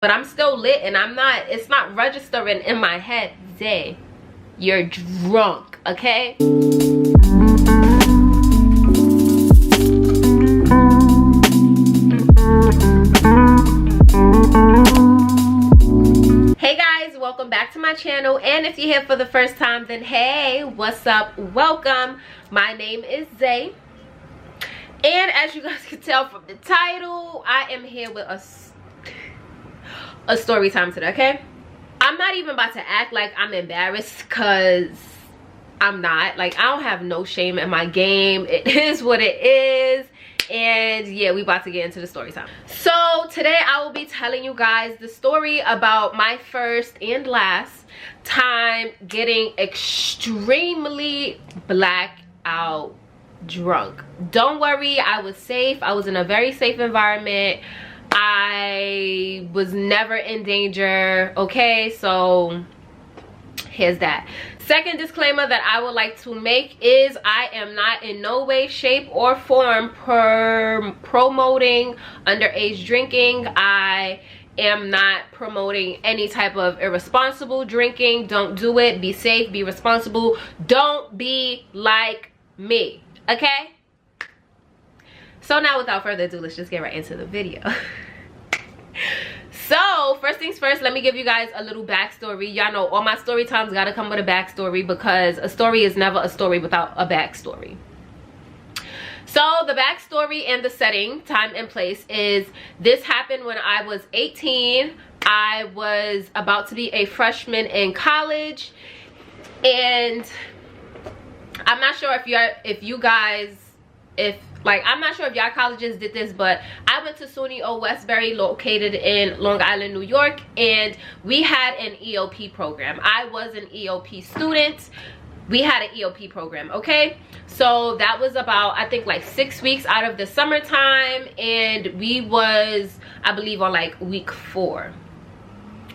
but I'm still lit and it's not registering in my head. Zay, you're drunk, okay? Hey guys, welcome back to my channel, and if you're here for the first time, then hey, what's up? Welcome. My name is Zay, and as you guys can tell from the title, I am here with a story time today, okay? I'm not even about to act like I'm embarrassed, because I'm not. Like, I don't have no shame in my game. It is what it is. And yeah, we about to get into the story time. So today I will be telling you guys the story about my first and last time getting extremely blackout drunk. Don't worry, I was safe. I was in a very safe environment. I was never in danger, okay? So here's that. Second disclaimer that I would like to make is I am not in no way, shape, or form promoting underage drinking. I am not promoting any type of irresponsible drinking. Don't do it. Be safe, be responsible. Don't be like me, okay? So now, without further ado, let's just get right into the video. So first things first, let me give you guys a little backstory. Y'all know all my story times gotta come with a backstory, because a story is never a story without a backstory. So the backstory and the setting, time and place, is this happened when I was 18. I was about to be a freshman in college, and I'm not sure I'm not sure if y'all colleges did this, but I went to SUNY Westbury, located in Long Island, New York, and we had an EOP program. I was an EOP student. We had an EOP program, okay? So that was about, I think, like 6 weeks out of the summertime, and we was, I believe, on like week 4.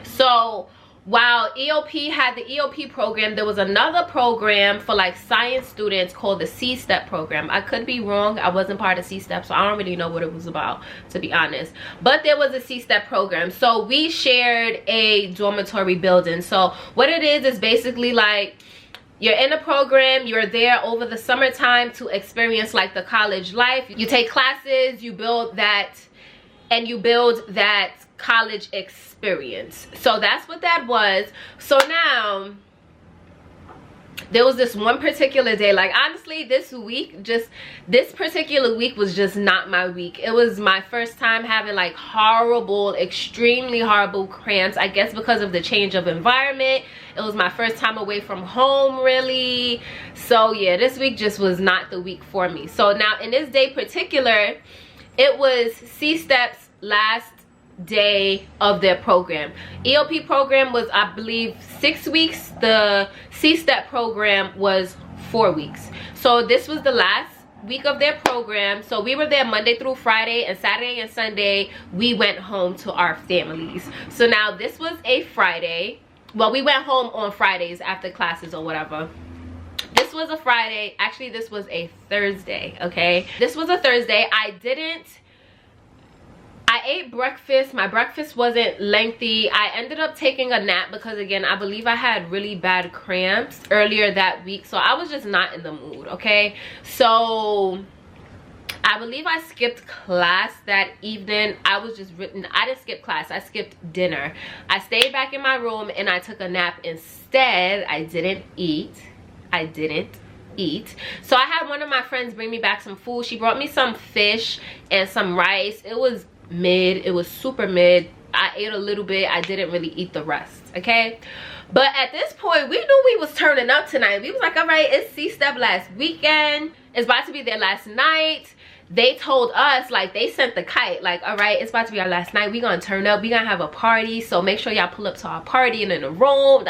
So while EOP had the EOP program, there was another program for like science students called the C-STEP program. I could be wrong. I wasn't part of C-STEP, so I don't really know what it was about, to be honest. But there was a C-STEP program. So we shared a dormitory building. So what it is basically like, you're in a program, you're there over the summertime to experience like the college life. You take classes, you build that college experience. So that's what that was. So now there was this one particular day, like honestly this particular week was just not my week. It was my first time having like horrible, extremely horrible cramps, I guess because of the change of environment. It was my first time away from home, really. So yeah, this week just was not the week for me. So now in this day particular, it was C-STEP's last day of their program. EOP program was, I believe, 6 weeks. The C-STEP program was 4 weeks. So this was the last week of their program. So we were there Monday through Friday, and Saturday and Sunday we went home to our families. So now this was a Friday. Well, we went home on Fridays after classes or whatever. This was a Friday. Actually, this was a Thursday, okay? This was a Thursday. I ate breakfast. My breakfast wasn't lengthy. I ended up taking a nap because, again, I believe I had really bad cramps earlier that week. So I was just not in the mood, okay? So I believe I skipped class that evening. I didn't skip class. I skipped dinner. I stayed back in my room and I took a nap instead. I didn't eat. So I had one of my friends bring me back some food. She brought me some fish and some rice. It was mid. It was super mid. I ate a little bit. I didn't really eat the rest, okay? But at this point, we knew we was turning up tonight. We was like, all right, it's C-STEP last weekend. It's about to be their last night. They told us, like, they sent the kite, like, all right, it's about to be our last night. We gonna turn up. We gonna have a party. So make sure y'all pull up to our party and in the room.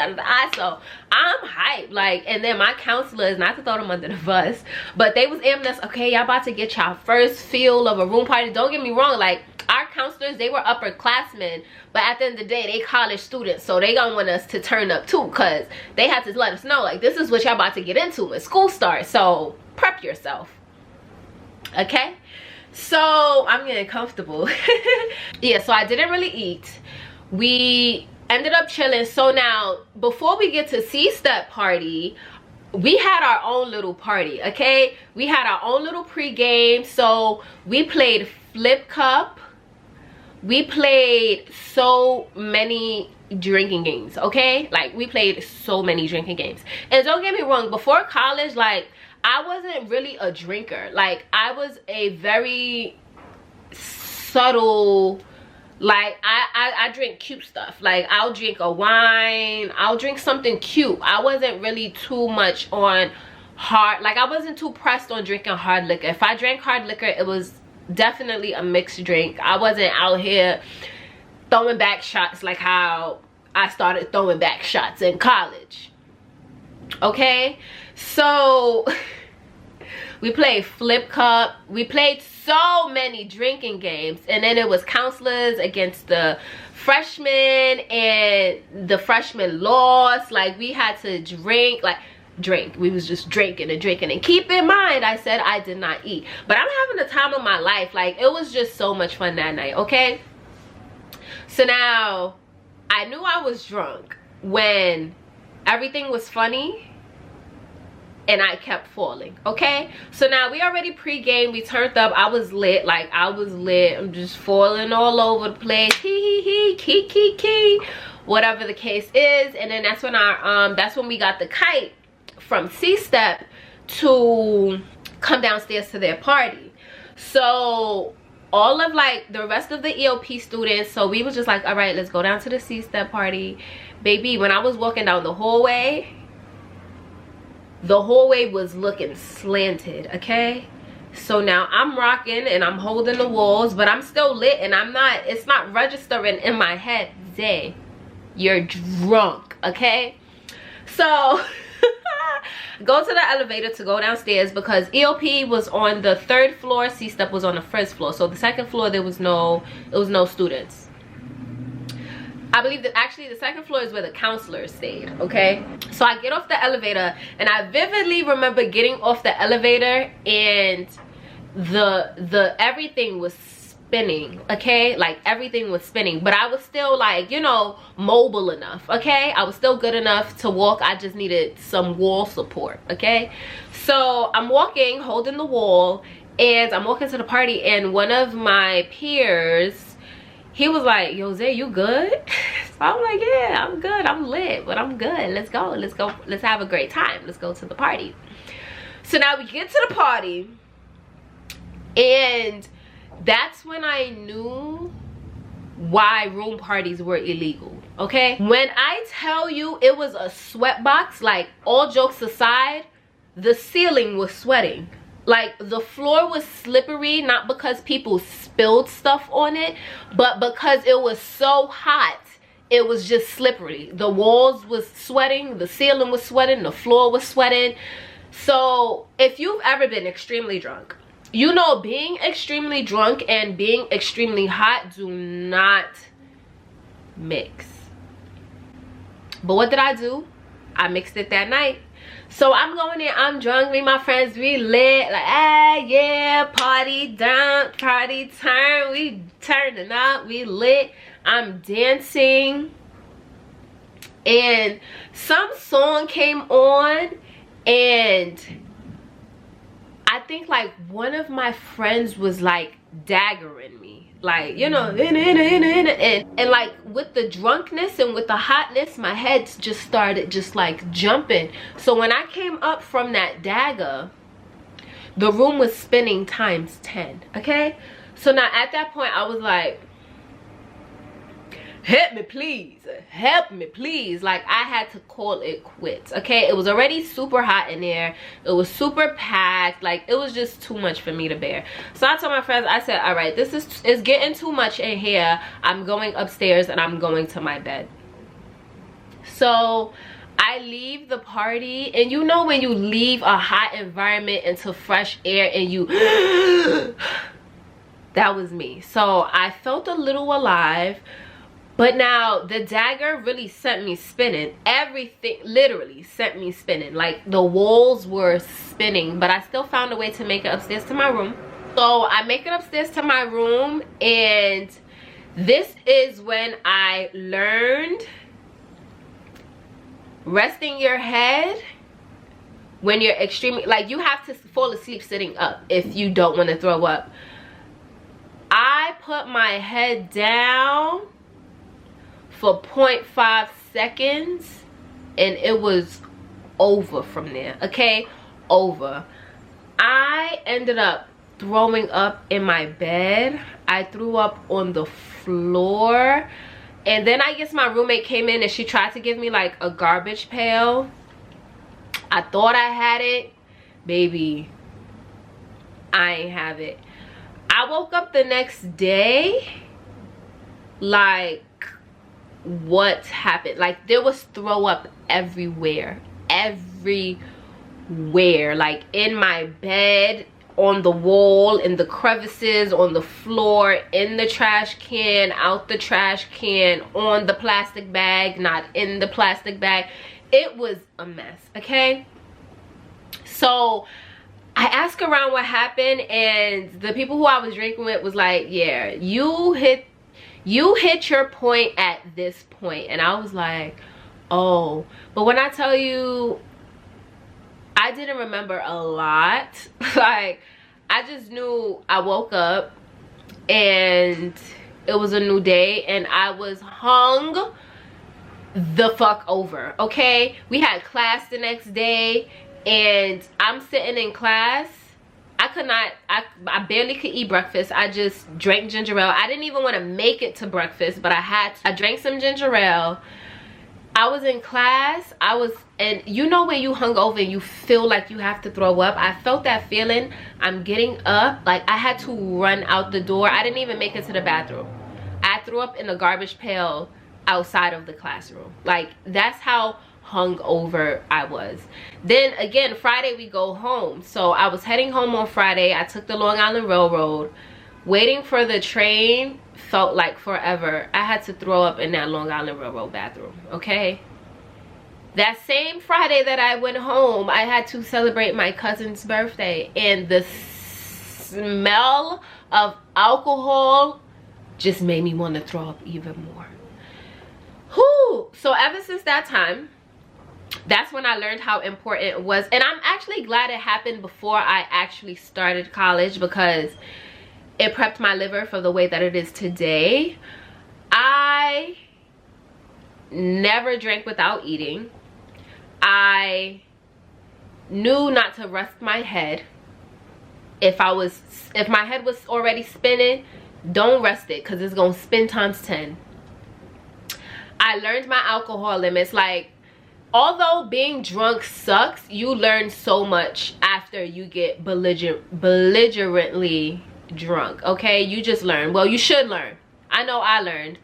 So I'm hyped. Like, and then my counselors, not to throw them under the bus, but they was aiming us, okay, y'all about to get y'all first feel of a room party. Don't get me wrong, like, our counselors, they were upperclassmen, but at the end of the day, they college students, so they gonna want us to turn up too, because they had to let us know, like, this is what y'all about to get into when school starts, so prep yourself, okay? So I'm getting comfortable. Yeah, so I didn't really eat. we ended up chilling. So now before we get to C-Step party, we had our own little party, okay? We had our own little pre-game. So we played Flip Cup. We played so many drinking games, okay? Like, we played so many drinking games. And don't get me wrong, before college, like, I wasn't really a drinker. Like, I was a very subtle, like, I drink cute stuff. Like, I'll drink a wine, I'll drink something cute. I wasn't really too much on hard, like, I wasn't too pressed on drinking hard liquor. If I drank hard liquor, it was definitely a mixed drink. I wasn't out here throwing back shots like how I started throwing back shots in college, okay? So we played Flip Cup. We played so many drinking games, and then it was counselors against the freshmen, and the freshmen lost. Like, we had to drink, we was just drinking and drinking. And keep in mind, I said I did not eat, but I'm having the time of my life. Like, it was just so much fun that night, okay? So now I knew I was drunk when everything was funny and I kept falling, okay? So now we already pre-game, we turned up, I was lit, like, I was lit. I'm just falling all over the place, key, whatever the case is. And then that's when that's when we got the kite from C-Step to come downstairs to their party. So all of, like, the rest of the EOP students, so we was just like, all right, let's go down to the C-Step party. Baby, when I was walking down the hallway was looking slanted, okay? So now I'm rocking and I'm holding the walls, but I'm still lit, and it's not registering in my head, Zay, you're drunk, okay? So go to the elevator to go downstairs, because EOP was on the 3rd floor, C-Step was on the 1st floor. So the 2nd floor, it was no students. I believe that actually the 2nd floor is where the counselors stayed, okay? So I get off the elevator, and I vividly remember getting off the elevator, and the everything was spinning, okay? Like, everything was spinning, but I was still, like, you know, mobile enough, okay? I was still good enough to walk. I just needed some wall support, okay? So I'm walking, holding the wall, and I'm walking to the party, and one of my peers, he was like, yo, Zay, you good? So I'm like, yeah, I'm good, I'm lit, but I'm good. Let's go, let's have a great time. Let's go to the party. So now we get to the party, and that's when I knew why room parties were illegal, okay? When I tell you it was a sweatbox, like, all jokes aside, the ceiling was sweating. Like, the floor was slippery, not because people spilled stuff on it, but because it was so hot, it was just slippery. The walls was sweating, the ceiling was sweating, the floor was sweating. So if you've ever been extremely drunk, you know, being extremely drunk and being extremely hot do not mix. But what did I do? I mixed it that night. So I'm going in, I'm drunk, me and my friends, we lit, like, ah, yeah, party down, party turn, we turning up, we lit. I'm dancing, and some song came on, and I think, like, one of my friends was, like, daggering me, like, you know, and like, with the drunkenness and with the hotness, my head just started just, like, jumping. So when I came up from that dagger, the room was spinning times 10, okay? So now at that point, I was like, help me please, help me please. Like, I had to call it quits, okay? It was already super hot in there, it was super packed, like, it was just too much for me to bear. So I told my friends, I said, all right, this is getting too much in here. I'm going upstairs and I'm going to my bed. So I leave the party, and you know when you leave a hot environment into fresh air and you that was me. So I felt a little alive. But now the dagger really sent me spinning. Everything literally sent me spinning. Like, the walls were spinning, but I still found a way to make it upstairs to my room. So I make it upstairs to my room, and This is when I learned resting your head when you're extremely, like, you have to fall asleep sitting up if you don't want to throw up. I put my head down for 0.5 seconds and it was over from there. Okay, over. I ended up throwing up in my bed. I threw up on the floor, and then I guess my roommate came in and she tried to give me like a garbage pail. I thought I had it. Baby, I ain't have it. I woke up the next day like, what happened? Like, there was throw up everywhere, like in my bed, on the wall, in the crevices, on the floor, in the trash can, out the trash can, on the plastic bag, not in the plastic bag. It was a mess. Okay, so I asked around what happened, and the people who I was drinking with was like, yeah, you hit your point at this point. And I was like, oh. But when I tell you, I didn't remember a lot. Like, I just knew I woke up and it was a new day and I was hung the fuck over. Okay, we had class the next day and I'm sitting in class. I barely could eat breakfast. I just drank ginger ale. I didn't even want to make it to breakfast, but I drank some ginger ale. I was in class. And you know when you hungover and you feel like you have to throw up? I felt that feeling. I'm getting up. Like, I had to run out the door. I didn't even make it to the bathroom. I threw up in a garbage pail outside of the classroom. Like, that's how hungover I was. Then again, Friday we go home. So I was heading home on Friday. I took the Long Island Railroad. Waiting for the train felt like forever. I had to throw up in that Long Island Railroad bathroom. Okay, that same Friday that I went home, I had to celebrate my cousin's birthday, and the smell of alcohol just made me want to throw up even more. Whew. So ever since that time, that's when I learned how important it was. And I'm actually glad it happened before I actually started college, because it prepped my liver for the way that it is today. I never drank without eating. I knew not to rest my head. If my head was already spinning, don't rest it, because it's gonna spin times 10. I learned my alcohol limits. Like, although being drunk sucks, you learn so much after you get belligerently drunk. Okay, you just learn. Well, you should learn. I know I learned.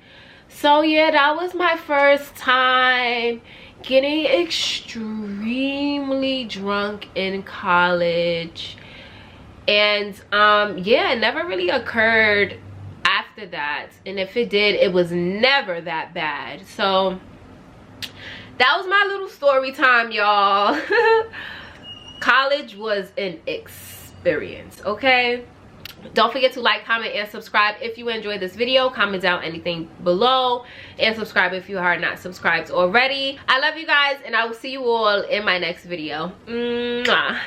So yeah, that was my first time getting extremely drunk in college. And yeah, it never really occurred after that, and if it did, it was never that bad. So that was my little story time, y'all. College was an experience. Okay, don't forget to like, comment, and subscribe if you enjoyed this video. Comment down anything below, and subscribe if you are not subscribed already. I love you guys, and I will see you all in my next video. Mwah.